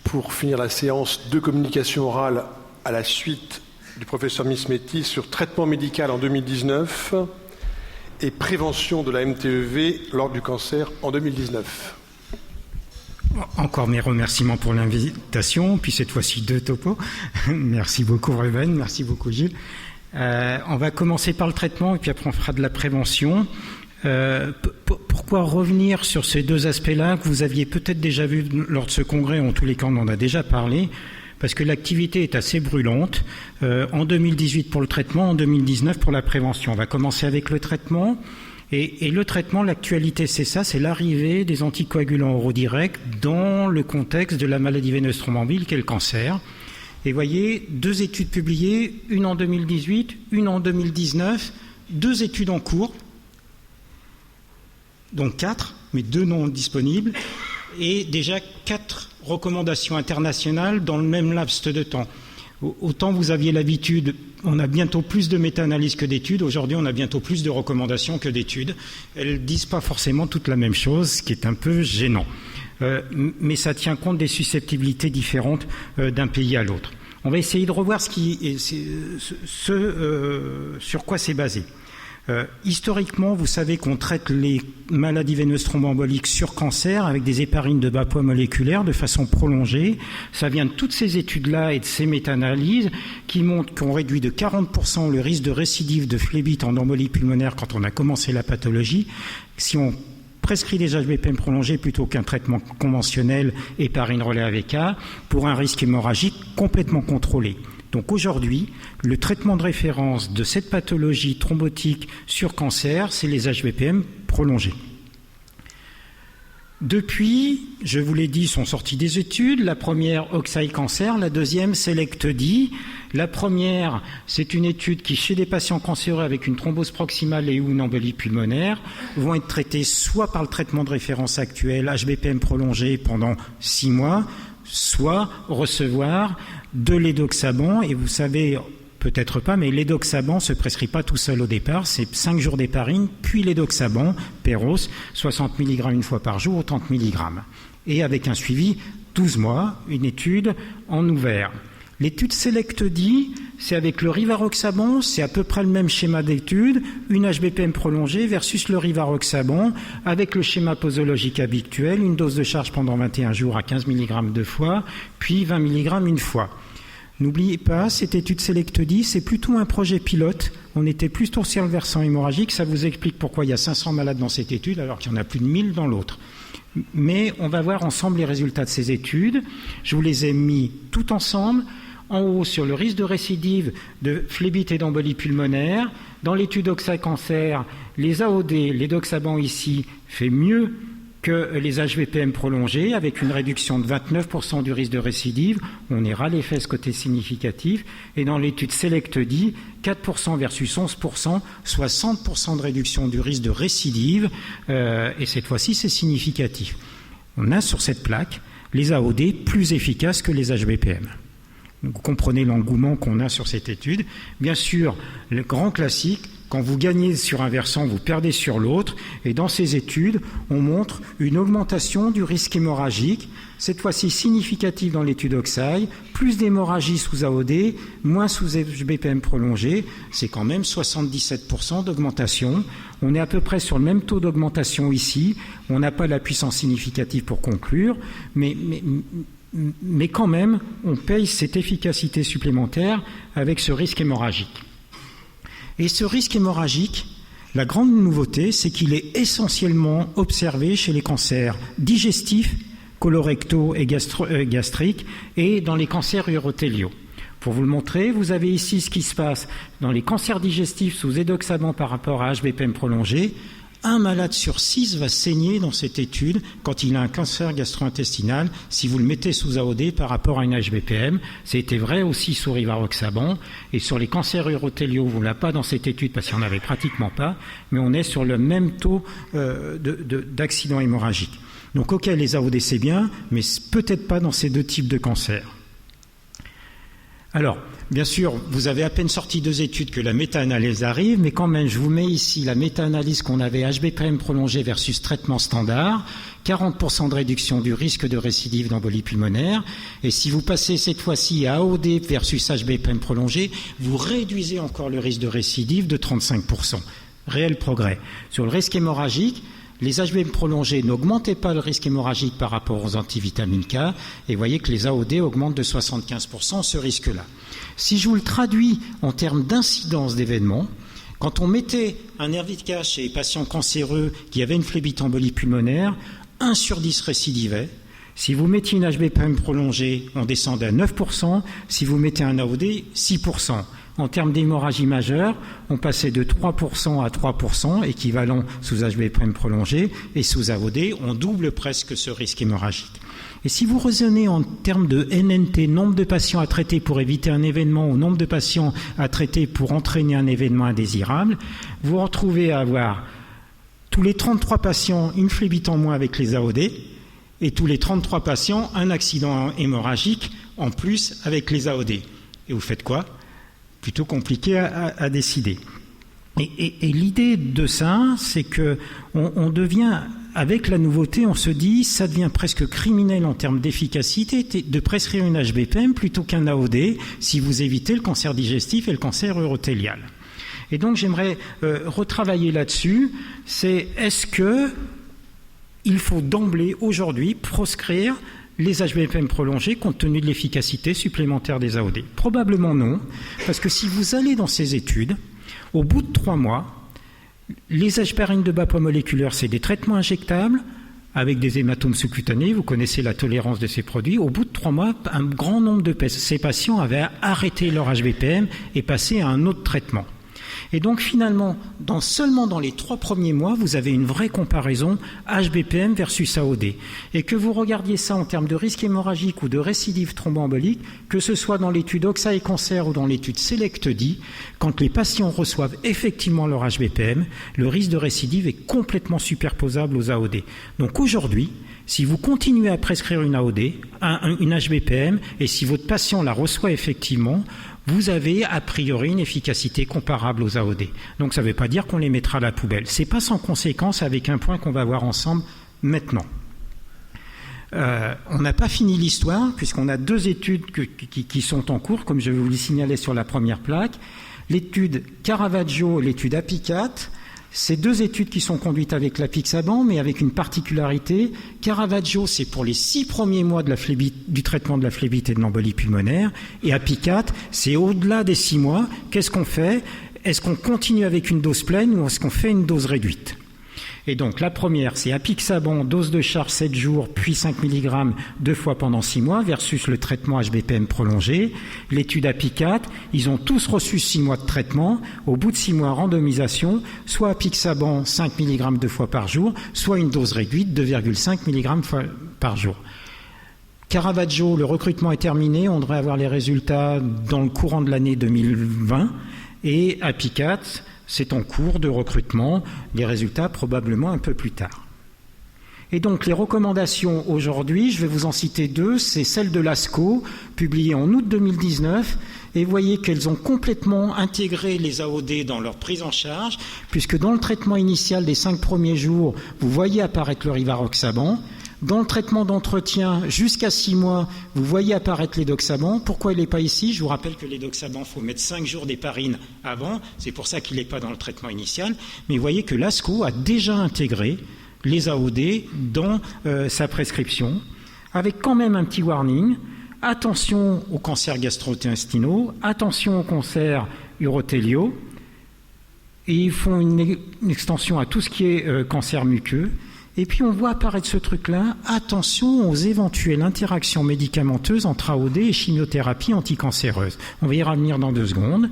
Pour finir la séance de communication orale à la suite du professeur Mismetti sur traitement médical en 2019 et prévention de la MTEV lors du cancer en 2019. Encore mes remerciements pour l'invitation, puis cette fois-ci 2 topos. Merci beaucoup Ruben, merci beaucoup Gilles. On va commencer par le traitement et puis après on fera de la prévention. Pourquoi revenir sur ces 2 aspects-là que vous aviez peut-être déjà vus lors de ce congrès, en tous les cas on en a déjà parlé, parce que l'activité est assez brûlante, en 2018 pour le traitement, en 2019 pour la prévention. On va commencer avec le traitement, et le traitement, l'actualité c'est ça, c'est l'arrivée des anticoagulants oraux directs dans le contexte de la maladie veineuse thrombombilique et le cancer. Et vous voyez, 2 études publiées, une en 2018, une en 2019, 2 études en cours, donc 4, mais 2 non disponibles, et déjà 4 recommandations internationales dans le même laps de temps. Autant vous aviez l'habitude, on a bientôt plus de méta-analyses que d'études, aujourd'hui on a bientôt plus de recommandations que d'études. Elles ne disent pas forcément toute la même chose, ce qui est un peu gênant. Mais ça tient compte des susceptibilités différentes d'un pays à l'autre. On va essayer de revoir sur quoi c'est basé. Historiquement, vous savez qu'on traite les maladies veineuses thromboemboliques sur cancer avec des héparines de bas poids moléculaires de façon prolongée. Ça vient de toutes ces études-là et de ces méta-analyses qui montrent qu'on réduit de 40% le risque de récidive de phlébite en embolie pulmonaire quand on a commencé la pathologie. Si on prescrit des HBPM prolongés plutôt qu'un traitement conventionnel héparine relais AVK pour un risque hémorragique complètement contrôlé. Donc aujourd'hui, le traitement de référence de cette pathologie thrombotique sur cancer, c'est les HBPM prolongés. Depuis, je vous l'ai dit, sont sorties des études. La première, Oxai Cancer, la deuxième, SELECT-D. La première, c'est une étude qui, chez des patients cancéreux avec une thrombose proximale et ou une embolie pulmonaire, vont être traités soit par le traitement de référence actuel, HBPM prolongé pendant 6 mois, soit recevoir de l'édoxaban. Et vous savez, peut-être pas, mais l'édoxaban ne se prescrit pas tout seul au départ. C'est 5 jours d'héparine, puis l'édoxaban, Péros, 60 mg une fois par jour ou 30 mg. Et avec un suivi 12 mois, une étude en ouvert. L'étude SELECT-D, c'est avec le rivaroxaban, c'est à peu près le même schéma d'étude, une HBPM prolongée versus le rivaroxaban, avec le schéma posologique habituel, une dose de charge pendant 21 jours à 15 mg 2 fois, puis 20 mg une fois. N'oubliez pas, cette étude SELECT-D, c'est plutôt un projet pilote. On était plutôt sur le versant hémorragique. Ça vous explique pourquoi il y a 500 malades dans cette étude, alors qu'il y en a plus de 1000 dans l'autre. Mais on va voir ensemble les résultats de ces études. Je vous les ai mis tout ensemble. En haut, sur le risque de récidive de phlébite et d'embolie pulmonaire. Dans l'étude Oxai Cancer, les AOD, l'édoxaban ici, fait mieux que les HBPM prolongés, avec une réduction de 29% du risque de récidive. On est ras les fesses côté significatif. Et dans l'étude SELECT-D, 4% versus 11%, 60% de réduction du risque de récidive. Et cette fois-ci, c'est significatif. On a sur cette plaque les AOD plus efficaces que les HBPM. Donc, vous comprenez l'engouement qu'on a sur cette étude. Bien sûr, le grand classique, quand vous gagnez sur un versant, vous perdez sur l'autre. Et dans ces études, on montre une augmentation du risque hémorragique, cette fois-ci significative dans l'étude Oxai, plus d'hémorragie sous AOD, moins sous HBPM prolongé. C'est quand même 77% d'augmentation. On est à peu près sur le même taux d'augmentation ici. On n'a pas la puissance significative pour conclure, mais quand même, on paye cette efficacité supplémentaire avec ce risque hémorragique. Et ce risque hémorragique, la grande nouveauté, c'est qu'il est essentiellement observé chez les cancers digestifs, colorectaux et gastriques, et dans les cancers urothéliaux. Pour vous le montrer, vous avez ici ce qui se passe dans les cancers digestifs sous édoxaban par rapport à HBPM prolongé. Un malade sur 6 va saigner dans cette étude quand il a un cancer gastro-intestinal si vous le mettez sous AOD par rapport à une HBPM. C'était vrai aussi sous rivaroxaban. Et sur les cancers urothéliaux, vous ne l'avez pas dans cette étude parce qu'il n'y en avait pratiquement pas, mais on est sur le même taux d'accident hémorragique. Donc ok, les AOD c'est bien, mais peut-être pas dans ces 2 types de cancers. Alors, Bien sûr, vous avez à peine sorti 2 études que la méta-analyse arrive, mais quand même, je vous mets ici la méta-analyse qu'on avait HBPM prolongé versus traitement standard, 40% de réduction du risque de récidive d'embolie pulmonaire, et si vous passez cette fois-ci à AOD versus HBPM prolongé, vous réduisez encore le risque de récidive de 35%. Réel progrès. Sur le risque hémorragique, les HBM prolongés n'augmentaient pas le risque hémorragique par rapport aux antivitamines K, et vous voyez que les AOD augmentent de 75% ce risque-là. Si je vous le traduis en termes d'incidence d'événements, quand on mettait un Nervitaz chez les patients cancéreux qui avaient une phlébitembolie pulmonaire, 1 sur 10 récidivait. Si vous mettiez une HBPM prolongée, on descendait à 9%. Si vous mettez un AOD, 6%. En termes d'hémorragie majeure, on passait de 3% à 3%, équivalent sous HBPM prolongé, et sous AOD, on double presque ce risque hémorragique. Et si vous raisonnez en termes de NNT, nombre de patients à traiter pour éviter un événement ou nombre de patients à traiter pour entraîner un événement indésirable, vous vous retrouvez à avoir tous les 33 patients une phlébite en moins avec les AOD et tous les 33 patients un accident hémorragique en plus avec les AOD. Et vous faites quoi? Plutôt compliqué à décider. Et l'idée de ça, c'est que on devient, avec la nouveauté, on se dit, ça devient presque criminel en termes d'efficacité de prescrire une HBPM plutôt qu'un AOD si vous évitez le cancer digestif et le cancer urothélial. Et donc j'aimerais retravailler là-dessus, c'est est-ce que il faut d'emblée aujourd'hui proscrire les HBPM prolongés compte tenu de l'efficacité supplémentaire des AOD? Probablement non, parce que si vous allez dans ces études, au bout de 3 mois, les aspirines de bas poids moléculaire, c'est des traitements injectables avec des hématomes sous-cutanés, vous connaissez la tolérance de ces produits. Au bout de 3 mois, un grand nombre de ces patients avaient arrêté leur HBPM et passé à un autre traitement. Et donc finalement, seulement dans les 3 premiers mois, vous avez une vraie comparaison HBPM versus AOD. Et que vous regardiez ça en termes de risque hémorragique ou de récidive thromboembolique, que ce soit dans l'étude OXA et cancer ou dans l'étude SELECT-D, quand les patients reçoivent effectivement leur HBPM, le risque de récidive est complètement superposable aux AOD. Donc aujourd'hui, si vous continuez à prescrire une AOD, une HBPM, et si votre patient la reçoit effectivement, vous avez a priori une efficacité comparable aux AOD. Donc ça ne veut pas dire qu'on les mettra à la poubelle. Ce n'est pas sans conséquence avec un point qu'on va voir ensemble maintenant. On n'a pas fini l'histoire puisqu'on a 2 études qui sont en cours, comme je vous le signalais sur la première plaque. L'étude Caravaggio et l'étude Apicat. Ces 2 études qui sont conduites avec l'apixaban, mais avec une particularité. Caravaggio, c'est pour les 6 premiers mois de du traitement de la phlébite et de l'embolie pulmonaire. Et Apicat, c'est au-delà des 6 mois. Qu'est-ce qu'on fait? Est-ce qu'on continue avec une dose pleine ou est-ce qu'on fait une dose réduite? Et donc la première, c'est apixaban, dose de charge 7 jours, puis 5 mg 2 fois pendant 6 mois, versus le traitement HBPM prolongé. L'étude Apicat, ils ont tous reçu 6 mois de traitement. Au bout de 6 mois, randomisation, soit apixaban 5 mg 2 fois par jour, soit une dose réduite 2,5 mg par jour. Caravaggio, le recrutement est terminé, on devrait avoir les résultats dans le courant de l'année 2020. Et Apicat, c'est en cours de recrutement, les résultats probablement un peu plus tard. Et donc les recommandations aujourd'hui, je vais vous en citer 2, c'est celle de l'ASCO, publiée en août 2019, et vous voyez qu'elles ont complètement intégré les AOD dans leur prise en charge, puisque dans le traitement initial des 5 premiers jours, vous voyez apparaître le rivaroxaban. Dans le traitement d'entretien, jusqu'à 6 mois, vous voyez apparaître l'édoxaban. Pourquoi il n'est pas ici? Je vous rappelle que l'édoxaban, il faut mettre 5 jours d'héparine avant. C'est pour ça qu'il n'est pas dans le traitement initial. Mais vous voyez que l'ASCO a déjà intégré les AOD dans sa prescription, avec quand même un petit warning. Attention aux cancers gastro-intestinaux, attention aux cancers urothéliaux. Et ils font une extension à tout ce qui est cancer muqueux. Et puis on voit apparaître ce truc-là, attention aux éventuelles interactions médicamenteuses entre AOD et chimiothérapie anticancéreuse. On va y revenir dans 2 secondes.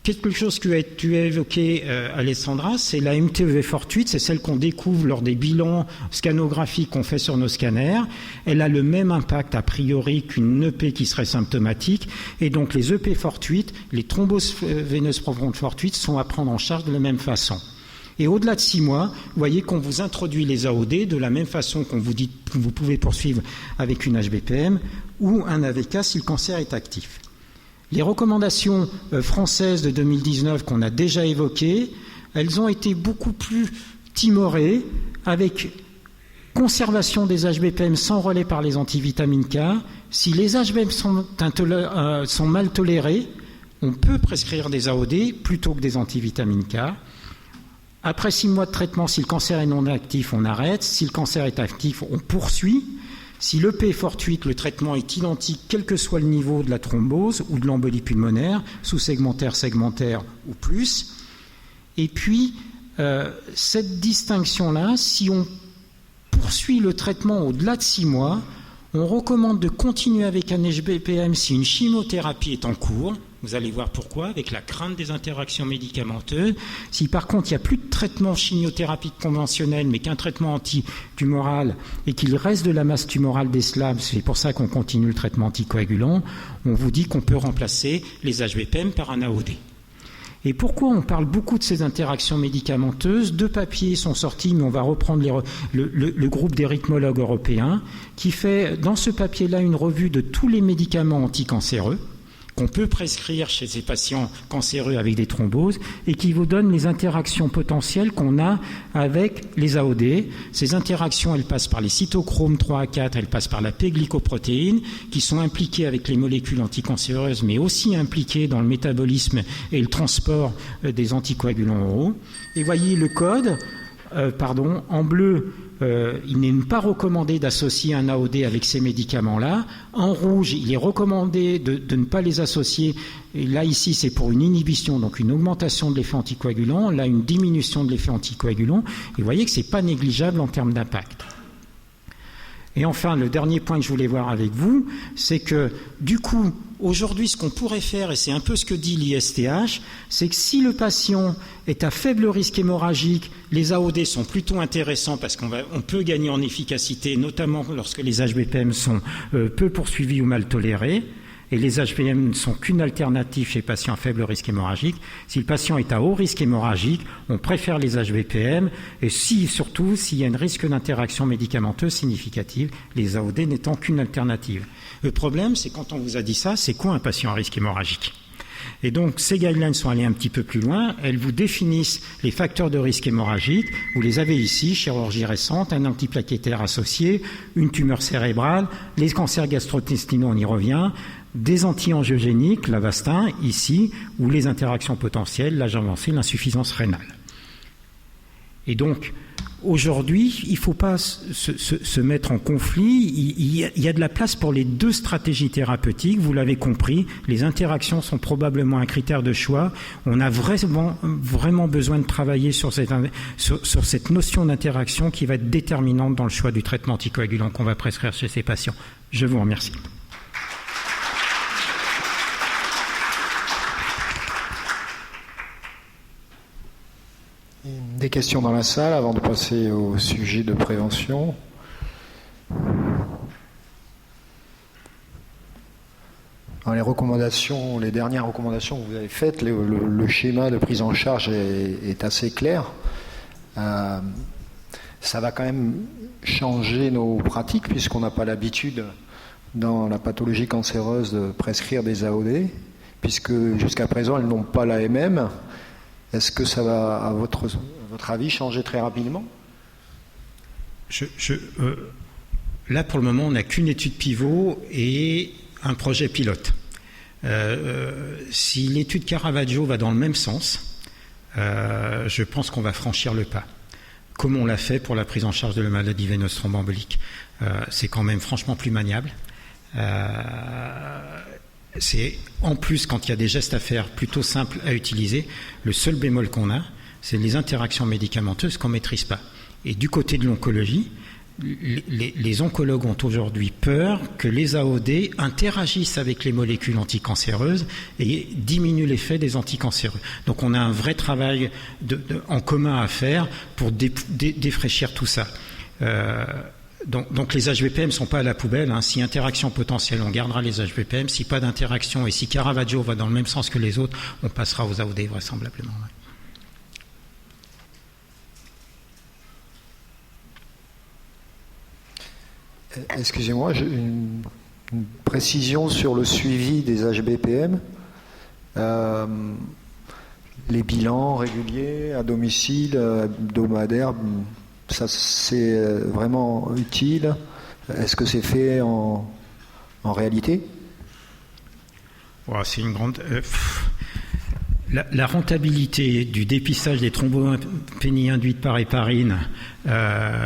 Quelque chose que tu as évoqué, Alessandra, c'est la MTEV fortuite, c'est celle qu'on découvre lors des bilans scanographiques qu'on fait sur nos scanners. Elle a le même impact a priori qu'une EP qui serait symptomatique, et donc les EP fortuites, les thromboses veineuses profondes fortuites sont à prendre en charge de la même façon. Et au-delà de 6 mois, vous voyez qu'on vous introduit les AOD de la même façon qu'on vous dit que vous pouvez poursuivre avec une HBPM ou un AVK si le cancer est actif. Les recommandations françaises de 2019 qu'on a déjà évoquées, elles ont été beaucoup plus timorées, avec conservation des HBPM sans relais par les antivitamines K. Si les HBPM sont mal tolérés, on peut prescrire des AOD plutôt que des antivitamines K. Après 6 mois de traitement, si le cancer est non actif, on arrête. Si le cancer est actif, on poursuit. Si l'EP est fortuite, le traitement est identique, quel que soit le niveau de la thrombose ou de l'embolie pulmonaire, sous-segmentaire, segmentaire ou plus. Et puis, cette distinction-là, si on poursuit le traitement au-delà de 6 mois, on recommande de continuer avec un HBPM si une chimiothérapie est en cours. Vous allez voir pourquoi, avec la crainte des interactions médicamenteuses. Si par contre il n'y a plus de traitement chimiothérapie conventionnel, mais qu'un traitement antitumoral et qu'il reste de la masse tumorale des slabs, c'est pour ça qu'on continue le traitement anticoagulant, on vous dit qu'on peut remplacer les HBPM par un AOD. Et pourquoi on parle beaucoup de ces interactions médicamenteuses? 2 papiers sont sortis, mais on va reprendre le groupe des rythmologues européens, qui fait dans ce papier-là une revue de tous les médicaments anticancéreux qu'on peut prescrire chez ces patients cancéreux avec des thromboses et qui vous donne les interactions potentielles qu'on a avec les AOD. Ces interactions, elles passent par les cytochromes 3 à 4, elles passent par la P-glycoprotéine, qui sont impliquées avec les molécules anticancéreuses, mais aussi impliquées dans le métabolisme et le transport des anticoagulants oraux. Et voyez le code, en bleu, il n'est pas recommandé d'associer un AOD avec ces médicaments-là. En rouge, il est recommandé de ne pas les associer. Et là, ici, c'est pour une inhibition, donc une augmentation de l'effet anticoagulant. Là, une diminution de l'effet anticoagulant. Et vous voyez que ce n'est pas négligeable en termes d'impact. Et enfin, le dernier point que je voulais voir avec vous, c'est que, du coup, aujourd'hui, ce qu'on pourrait faire, et c'est un peu ce que dit l'ISTH, c'est que si le patient est à faible risque hémorragique, les AOD sont plutôt intéressants parce qu'on peut gagner en efficacité, notamment lorsque les HBPM sont peu poursuivis ou mal tolérés. Et les HBPM ne sont qu'une alternative chez les patients à faible risque hémorragique. Si le patient est à haut risque hémorragique, on préfère les HBPM. Et surtout, s'il y a un risque d'interaction médicamenteuse significative, les AOD n'étant qu'une alternative. Le problème, c'est quand on vous a dit ça, c'est quoi un patient à risque hémorragique? Et donc, ces guidelines sont allées un petit peu plus loin. Elles vous définissent les facteurs de risque hémorragique. Vous les avez ici, chirurgie récente, un antiplaquettaire associé, une tumeur cérébrale, les cancers gastro-intestinaux, on y revient, des anti-angiogéniques, l'Avastin, ici, ou les interactions potentielles, l'âge avancé, l'insuffisance rénale. Et donc, aujourd'hui, il ne faut pas se mettre en conflit. Il y a de la place pour les 2 stratégies thérapeutiques. Vous l'avez compris, les interactions sont probablement un critère de choix. On a vraiment besoin de travailler sur cette notion d'interaction qui va être déterminante dans le choix du traitement anticoagulant qu'on va prescrire chez ces patients. Je vous remercie. Des questions dans la salle avant de passer au sujet de prévention. Dans les recommandations, les dernières recommandations que vous avez faites, le schéma de prise en charge est assez clair. Ça va quand même changer nos pratiques puisqu'on n'a pas l'habitude dans la pathologie cancéreuse de prescrire des AOD, puisque jusqu'à présent elles n'ont pas l'AMM. Est-ce que ça va, à votre avis, changer très rapidement? Là, pour le moment, on n'a qu'une étude pivot et un projet pilote. Si l'étude Caravaggio va dans le même sens, je pense qu'on va franchir le pas. Comme on l'a fait pour la prise en charge de la maladie veineuse thromboembolique. C'est quand même franchement plus maniable. C'est en plus, quand il y a des gestes à faire, plutôt simple à utiliser. Le seul bémol qu'on a, c'est les interactions médicamenteuses qu'on ne maîtrise pas. Et du côté de l'oncologie, les oncologues ont aujourd'hui peur que les AOD interagissent avec les molécules anticancéreuses et diminuent l'effet des anticancéreux. Donc on a un vrai travail en commun à faire pour défraîchir tout ça. Donc les HBPM ne sont pas à la poubelle. Si interaction potentielle, on gardera les HBPM. Si pas d'interaction et si Caravaggio va dans le même sens que les autres, on passera aux AOD vraisemblablement. Excusez-moi, une précision sur le suivi des HBPM. Les bilans réguliers, à domicile, hebdomadaires, ça c'est vraiment utile. Est-ce que c'est fait en réalité? C'est une grande... La rentabilité du dépistage des thrombopénies induites par héparine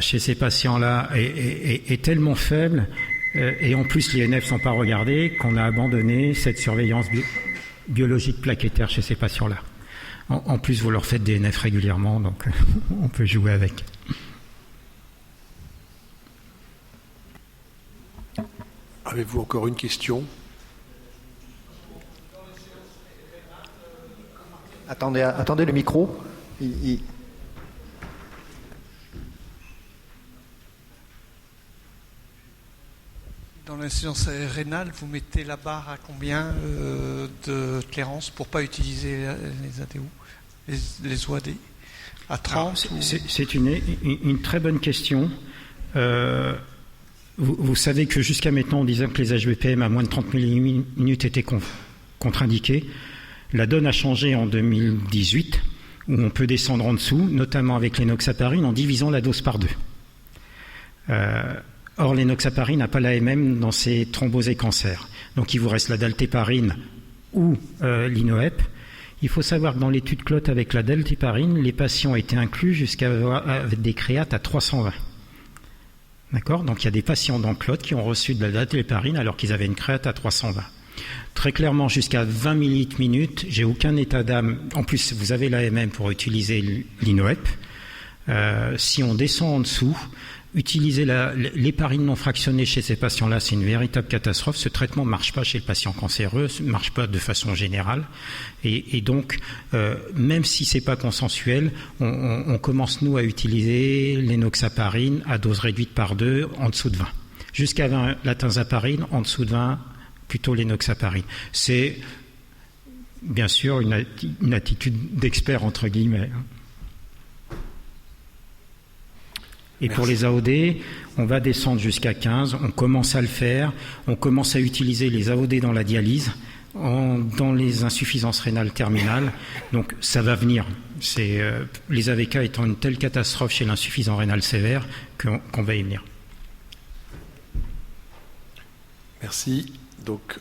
chez ces patients-là est tellement faible, et en plus les INF ne sont pas regardés, qu'on a abandonné cette surveillance biologique plaquettaire chez ces patients-là. En plus, vous leur faites des INF régulièrement, donc on peut jouer avec. Avez-vous encore une question? Attendez le micro. Dans l'insuffisance rénale, vous mettez la barre à combien de clairance pour ne pas utiliser les ADO, les OAD? À 30? C'est une très bonne question. Vous savez que jusqu'à maintenant, on disait que les HBPM à moins de 30 minutes étaient contre-indiqués. La donne a changé en 2018, où on peut descendre en dessous, notamment avec l'enoxaparine, en divisant la dose par 2. Or, l'enoxaparine n'a pas l'AMM dans ses thromboses et cancers. Donc, il vous reste la daltéparine ou l'inoep. Il faut savoir que dans l'étude CLOT avec la daltéparine, les patients étaient inclus avec des créates à 320. D'accord? Donc, il y a des patients dans CLOT qui ont reçu de la daltéparine alors qu'ils avaient une créate à 320. Très clairement, jusqu'à 20 millilitres, j'ai aucun état d'âme. En plus, vous avez l'AMM pour utiliser l'inoep. Si on descend en dessous, utiliser l'héparine non fractionnée chez ces patients-là, c'est une véritable catastrophe. Ce traitement ne marche pas chez le patient cancéreux, ne marche pas de façon générale. Et donc, même si ce n'est pas consensuel, on commence, nous, à utiliser l'enoxaparine à dose réduite par 2 en dessous de 20. Jusqu'à 20, la tinzaparine, en dessous de 20, plutôt l'enoxaparine. C'est bien sûr une attitude d'expert, entre guillemets. Et Merci. pour les AOD, on va descendre jusqu'à 15, on commence à le faire, on commence à utiliser les AOD dans la dialyse, dans les insuffisances rénales terminales, donc ça va venir. Les AVK étant une telle catastrophe chez l'insuffisant rénal sévère qu'on va y venir. Merci. Donc,